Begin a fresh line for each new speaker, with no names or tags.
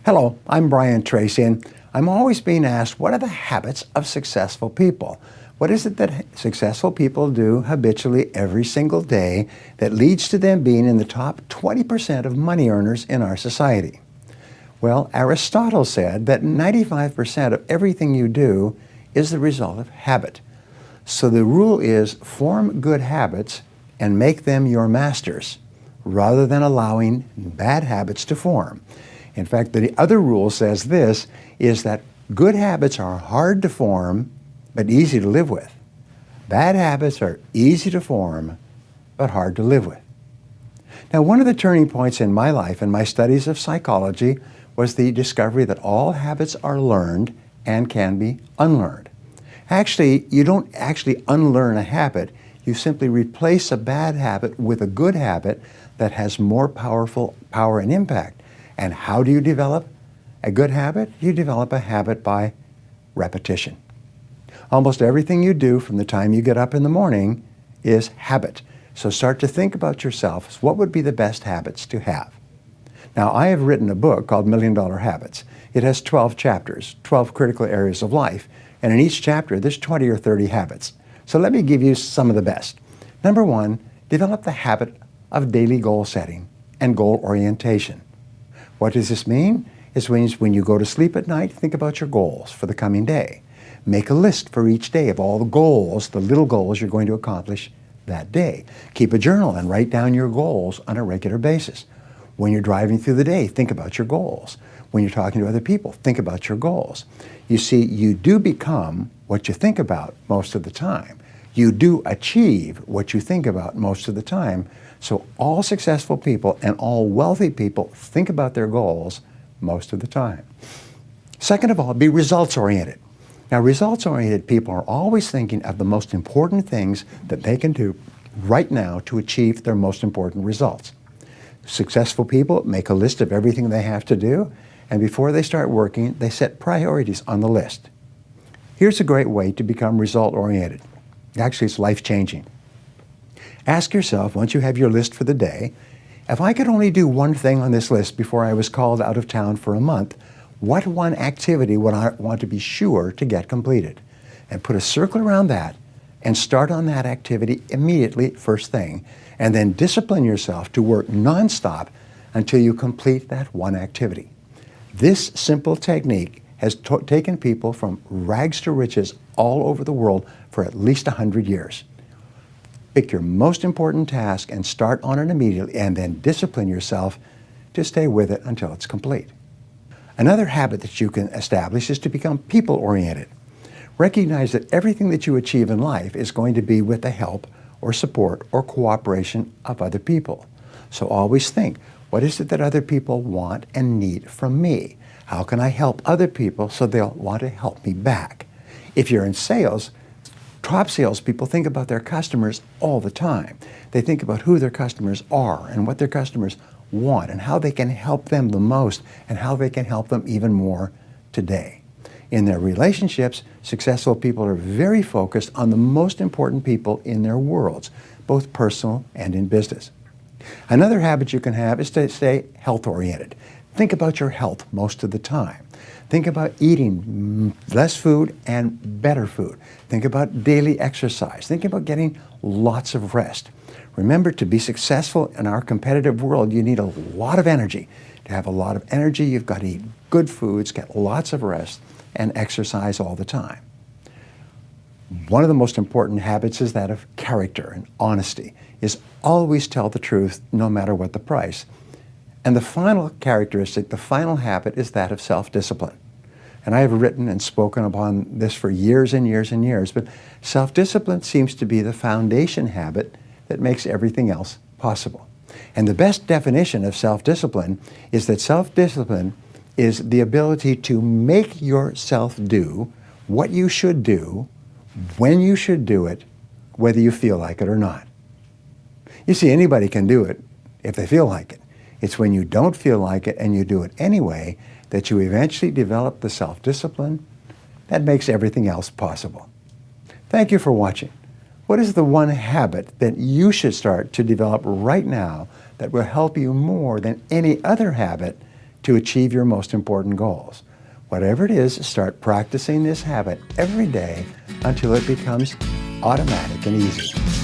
Hello, I'm Brian Tracy, and I'm always being asked, what are the habits of successful people? What is it that successful people do habitually every single day that leads to them being in the top 20% of money earners in our society? Well, Aristotle said that 95% of everything you do is the result of habit. So the rule is form good habits and make them your masters, rather than allowing bad habits to form. In fact, the other rule says this, is that good habits are hard to form, but easy to live with. Bad habits are easy to form, but hard to live with. Now, one of the turning points in my life and my studies of psychology was the discovery that all habits are learned and can be unlearned. Actually, you don't actually unlearn a habit. You simply replace a bad habit with a good habit that has more power and impact. And how do you develop a good habit? You develop a habit by repetition. Almost everything you do from the time you get up in the morning is habit. So start to think about yourself. What would be the best habits to have? Now, I have written a book called $1 Million Habits. It has 12 chapters, 12 critical areas of life. And in each chapter, there's 20 or 30 habits. So let me give you some of the best. Number one, develop the habit of daily goal setting and goal orientation. What does this mean? It means when you go to sleep at night, think about your goals for the coming day. Make a list for each day of all the goals, the little goals you're going to accomplish that day. Keep a journal and write down your goals on a regular basis. When you're driving through the day, think about your goals. When you're talking to other people, think about your goals. You see, you do become what you think about most of the time. You do achieve what you think about most of the time. So all successful people and all wealthy people think about their goals most of the time. Second of all, be results-oriented. Now, results-oriented people are always thinking of the most important things that they can do right now to achieve their most important results. Successful people make a list of everything they have to do, and before they start working, they set priorities on the list. Here's a great way to become result-oriented. Actually, it's life-changing. Ask yourself, once you have your list for the day, if I could only do one thing on this list before I was called out of town for a month, what one activity would I want to be sure to get completed? And put a circle around that and start on that activity immediately, first thing, and then discipline yourself to work nonstop until you complete that one activity. This simple technique has taken people from rags to riches all over the world for at least 100 years. Pick your most important task and start on it immediately, and then discipline yourself to stay with it until it's complete. Another habit that you can establish is to become people-oriented. Recognize that everything that you achieve in life is going to be with the help or support or cooperation of other people. So always think, what is it that other people want and need from me? How can I help other people so they'll want to help me back? If you're in sales, top salespeople think about their customers all the time. They think about who their customers are and what their customers want and how they can help them the most and how they can help them even more today. In their relationships, successful people are very focused on the most important people in their worlds, both personal and in business. Another habit you can have is to stay health-oriented. Think about your health most of the time. Think about eating less food and better food. Think about daily exercise. Think about getting lots of rest. Remember, to be successful in our competitive world, you need a lot of energy. To have a lot of energy, you've got to eat good foods, get lots of rest, and exercise all the time. One of the most important habits is that of character and honesty, is always tell the truth no matter what the price. And the final characteristic, the final habit, is that of self-discipline. And I have written and spoken upon this for years and years and years, but self-discipline seems to be the foundation habit that makes everything else possible. And the best definition of self-discipline is that self-discipline is the ability to make yourself do what you should do, when you should do it, whether you feel like it or not. You see, anybody can do it if they feel like it. It's when you don't feel like it and you do it anyway that you eventually develop the self-discipline that makes everything else possible. Thank you for watching. What is the one habit that you should start to develop right now that will help you more than any other habit to achieve your most important goals. Whatever it is, start practicing this habit every day until it becomes automatic and easy.